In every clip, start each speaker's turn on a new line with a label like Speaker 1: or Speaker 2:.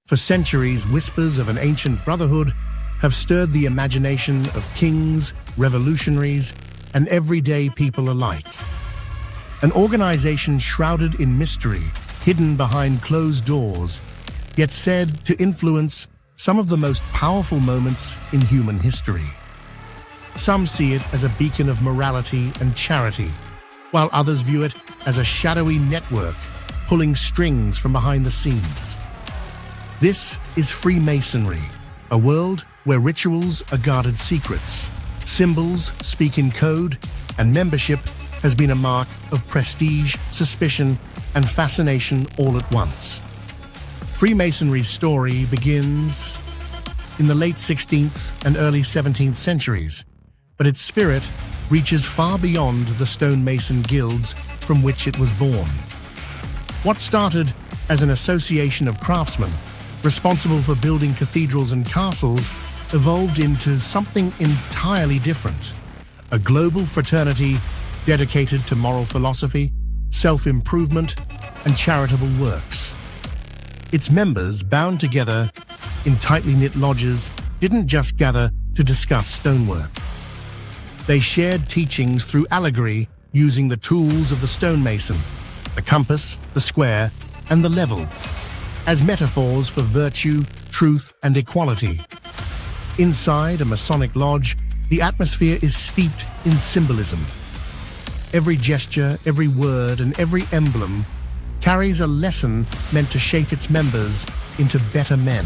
Speaker 1: For centuries, whispers of an ancient brotherhood have stirred the imagination of kings, revolutionaries, and everyday people alike. An organization shrouded in mystery, hidden behind closed doors, yet said to influence some of the most powerful moments in human history. Some see it as a beacon of morality and charity, while others view it as a shadowy network pulling strings from behind the scenes. This is Freemasonry, a world where rituals are guarded secrets, symbols speak in code, and membership has been a mark of prestige, suspicion, and fascination all at once. Freemasonry's story begins in the late 16th and early 17th centuries, but its spirit reaches far beyond the stonemason guilds from which it was born. What started as an association of craftsmen responsible for building cathedrals and castles evolved into something entirely different, a global fraternity dedicated to moral philosophy, self-improvement, and charitable works. Its members, bound together in tightly knit lodges, didn't just gather to discuss stonework. They shared teachings through allegory using the tools of the stonemason, the compass, the square, and the level, as metaphors for virtue, truth, and equality. Inside a Masonic lodge, the atmosphere is steeped in symbolism. Every gesture, every word, and every emblem carries a lesson meant to shape its members into better men,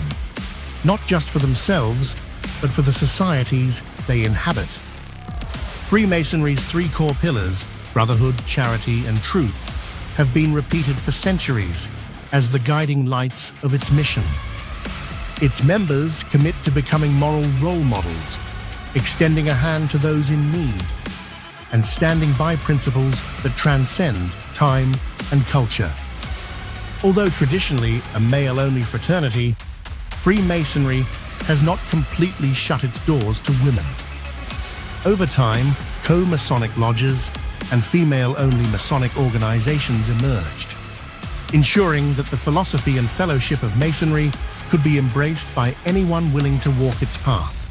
Speaker 1: not just for themselves, but for the societies they inhabit. Freemasonry's three core pillars, brotherhood, charity, and truth, have been repeated for centuries as the guiding lights of its mission. Its members commit to becoming moral role models, extending a hand to those in need, and standing by principles that transcend time and culture. Although traditionally a male-only fraternity, Freemasonry has not completely shut its doors to women. Over time, co-Masonic lodges and female-only Masonic organizations emerged, ensuring that the philosophy and fellowship of Masonry could be embraced by anyone willing to walk its path.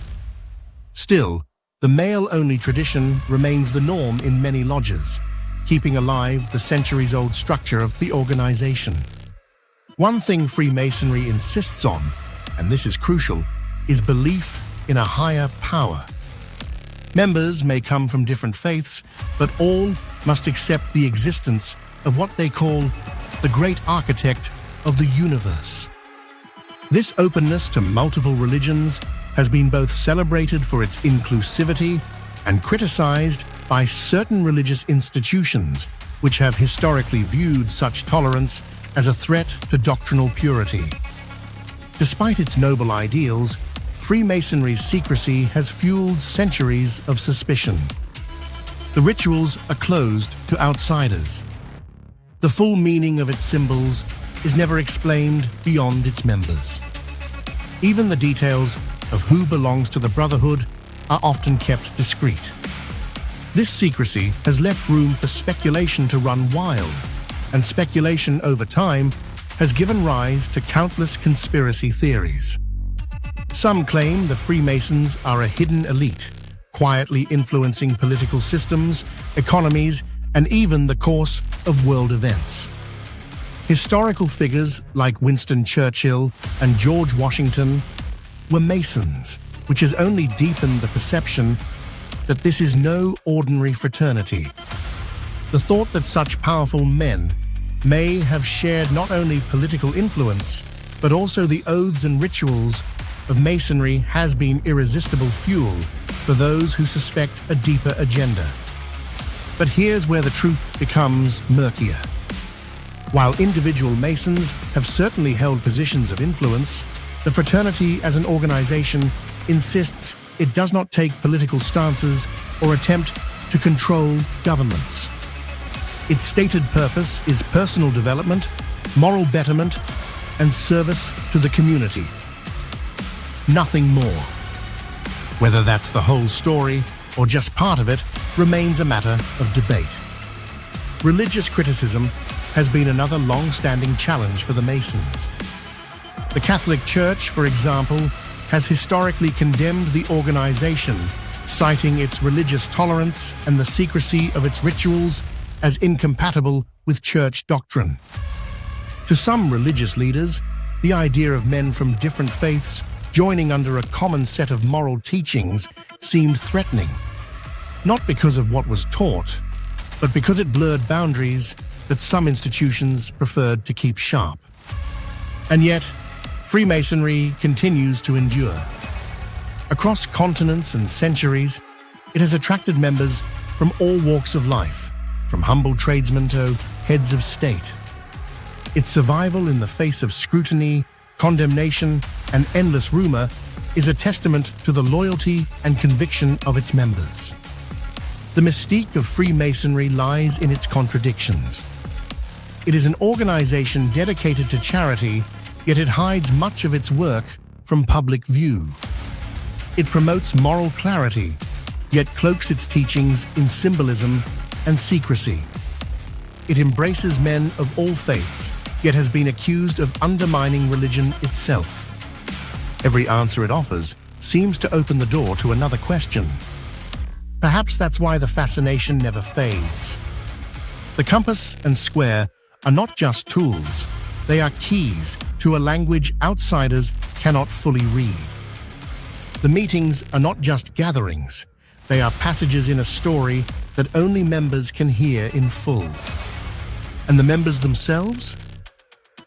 Speaker 1: Still, the male-only tradition remains the norm in many lodges, keeping alive the centuries-old structure of the organization. One thing Freemasonry insists on, and this is crucial, is belief in a higher power. Members may come from different faiths, but all must accept the existence of what they call the great architect of the universe. This openness to multiple religions has been both celebrated for its inclusivity and criticized by certain religious institutions which have historically viewed such tolerance as a threat to doctrinal purity. Despite its noble ideals, Freemasonry's secrecy has fueled centuries of suspicion. The rituals are closed to outsiders. The full meaning of its symbols is never explained beyond its members. Even the details of who belongs to the Brotherhood are often kept discreet. This secrecy has left room for speculation to run wild, and speculation over time has given rise to countless conspiracy theories. Some claim the Freemasons are a hidden elite, quietly influencing political systems, economies, and even the course of world events. Historical figures like Winston Churchill and George Washington were Masons, which has only deepened the perception that this is no ordinary fraternity. The thought that such powerful men may have shared not only political influence, but also the oaths and rituals of Masonry has been irresistible fuel for those who suspect a deeper agenda. But here's where the truth becomes murkier. While individual Masons have certainly held positions of influence, the fraternity as an organization insists it does not take political stances or attempt to control governments. Its stated purpose is personal development, moral betterment, and service to the community. Nothing more. Whether that's the whole story or just part of it remains a matter of debate. Religious criticism has been another long-standing challenge for the Masons. The Catholic Church, for example, has historically condemned the organization, citing its religious tolerance and the secrecy of its rituals as incompatible with church doctrine. To some religious leaders, the idea of men from different faiths joining under a common set of moral teachings seemed threatening, not because of what was taught, but because it blurred boundaries that some institutions preferred to keep sharp. And yet, Freemasonry continues to endure. Across continents and centuries, it has attracted members from all walks of life, from humble tradesmen to heads of state. Its survival in the face of scrutiny, condemnation, and endless rumor is a testament to the loyalty and conviction of its members. The mystique of Freemasonry lies in its contradictions. It is an organization dedicated to charity, yet it hides much of its work from public view. It promotes moral clarity, yet cloaks its teachings in symbolism and secrecy. It embraces men of all faiths, yet has been accused of undermining religion itself. Every answer it offers seems to open the door to another question. Perhaps that's why the fascination never fades. The compass and square are not just tools, they are keys to a language outsiders cannot fully read. The meetings are not just gatherings, they are passages in a story that only members can hear in full. And the members themselves?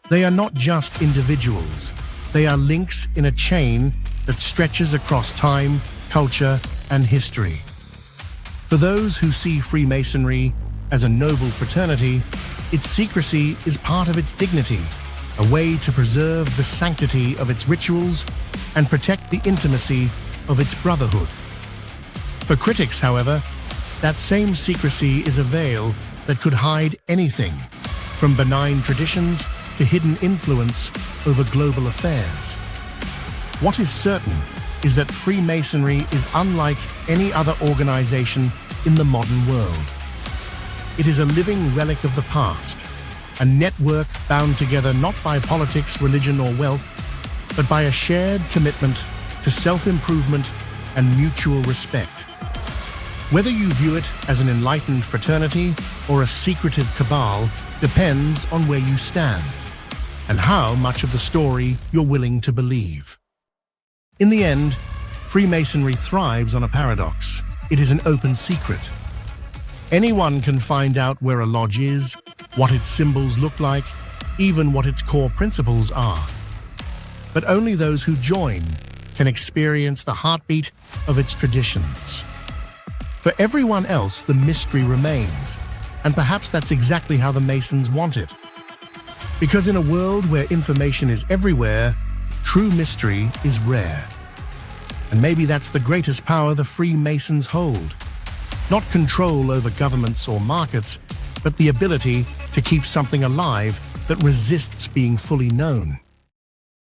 Speaker 1: They are not just individuals, they are links in a chain that stretches across time, culture, and history. For those who see Freemasonry as a noble fraternity, its secrecy is part of its dignity, a way to preserve the sanctity of its rituals and protect the intimacy of its brotherhood. For critics, however, that same secrecy is a veil that could hide anything, from benign traditions to hidden influence over global affairs. What is certain is that Freemasonry is unlike any other organization in the modern world. It is a living relic of the past, a network bound together not by politics, religion, or wealth, but by a shared commitment to self-improvement and mutual respect. Whether you view it as an enlightened fraternity or a secretive cabal depends on where you stand and how much of the story you're willing to believe. In the end, Freemasonry thrives on a paradox. It is an open secret. Anyone can find out where a lodge is, what its symbols look like, even what its core principles are. But only those who join can experience the heartbeat of its traditions. For everyone else, the mystery remains, and perhaps that's exactly how the Masons want it. Because in a world where information is everywhere, true mystery is rare. And maybe that's the greatest power the Freemasons hold. Not control over governments or markets, but the ability to keep something alive that resists being fully known.